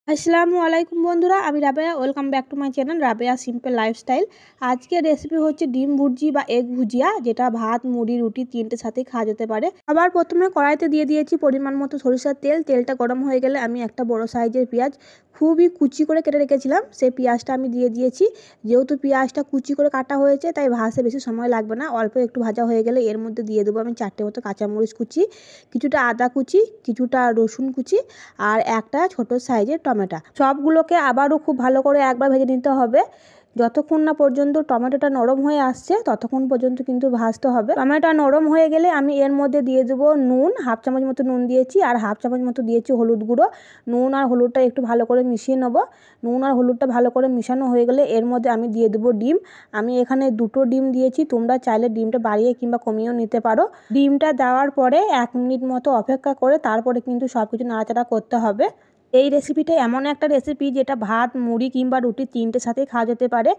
আসসালামু আলাইকুম বন্ধুরা, আমি Rabeya. Welcome back to my channel Rabeya simple lifestyle. আজকের রেসিপি হচ্ছে ডিম ভুর্জি বা এগ ভুজিয়া, যেটা ভাত, মুড়ি, রুটি তিনটের সাথেই খাওয়া যেতে পারে। আবার প্রথমে কড়াইতে দিয়ে দিয়েছি পরিমাণ মতো সরিষার তেল। তেলটা গরম হয়ে গেলে আমি একটা বড় সাইজের পেঁয়াজ খুবই কুচি করে কেটে রেখেছিলাম, সেই পেঁয়াজটা আমি দিয়ে দিয়েছি। যেহেতু পেঁয়াজটা কুচি করে কাটা হয়েছে তাই ভাজতে বেশি সময় লাগবে না। অল্প একটু ভাজা হয়ে গেলে এর মধ্যে দিয়ে দেবো আমি 4টে মতো কাঁচামরিচ কুচি, কিছুটা আদা কুচি, কিছুটা রসুন কুচি আর একটা ছোট সাইজের টমেটো। সবগুলোকে আবারও খুব ভালো করে একবার ভেজে নিতে হবে। যতক্ষণ না পর্যন্ত টমেটোটা নরম হয়ে আসছে ততক্ষণ পর্যন্ত কিন্তু ভাজতে হবে। টমেটো নরম হয়ে গেলে আমি এর মধ্যে দিয়ে দেবো নুন, হাফ চামচ মতো নুন দিয়েছি আর হাফ চামচ মতো দিয়েছি হলুদ গুঁড়ো। নুন আর হলুদটা একটু ভালো করে মিশিয়ে নেবো। নুন আর হলুদটা ভালো করে মিশানো হয়ে গেলে এর মধ্যে আমি দিয়ে দেবো ডিম। আমি এখানে 2টো ডিম দিয়েছি, তোমরা চাইলে ডিমটা বাড়িয়ে কিংবা কমিয়েও নিতে পারো। ডিমটা দেওয়ার পরে 1 মিনিট মতো অপেক্ষা করে তারপরে কিন্তু সব কিছু নাড়াচাড়া করতে হবে। এই রেসিপিটা এমন একটা রেসিপি যেটা ভাত, মুড়ি কিংবা রুটি তিনটের সাথেই খাওয়া যেতে পারে।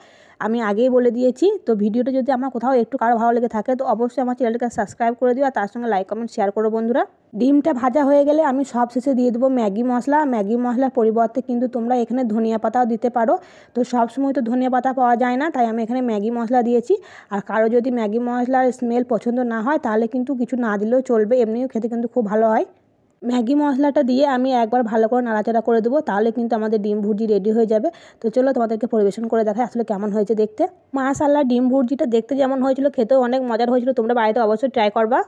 আমি আগেই বলে দিয়েছি। তো ভিডিওটা যদি আমার কোথাও একটু কারো ভালো লেগে থাকে তো অবশ্যই আমার চ্যানেলটাকে সাবস্ক্রাইব করে দিও আর তার সঙ্গে লাইক কমেন্ট শেয়ার করো বন্ধুরা। ডিমটা ভাজা হয়ে গেলে আমি সব শেষে দিয়ে দেবো ম্যাগি মশলা। ম্যাগি মশলার পরিবর্তে কিন্তু তোমরা এখানে ধনিয়া পাতাও দিতে পারো। তো সবসময় তো ধনিয়া পাতা পাওয়া যায় না, তাই আমি এখানে ম্যাগি মশলা দিয়েছি। আর কারো যদি ম্যাগি মশলার স্মেল পছন্দ না হয় তাহলে কিন্তু কিছু না দিলেও চলবে, এমনিও খেতে কিন্তু খুব ভালো হয়। ম্যাগি মশলাটা দিয়ে আমি একবার ভালো করে নাড়াচাড়া করে দেবো, তাহলে কিন্তু আমাদের ডিম ভুর্জি রেডি হয়ে যাবে। তো চলো তোমাদেরকে পরিবেশন করে দেখাই আসলে কেমন হয়েছে দেখতে। মাশাআল্লাহ, ডিম ভুর্জিটা দেখতে যেমন হয়েছিল খেতেও অনেক মজার হয়েছিল। তোমরা বাড়িতে অবশ্যই ট্রাই করবা।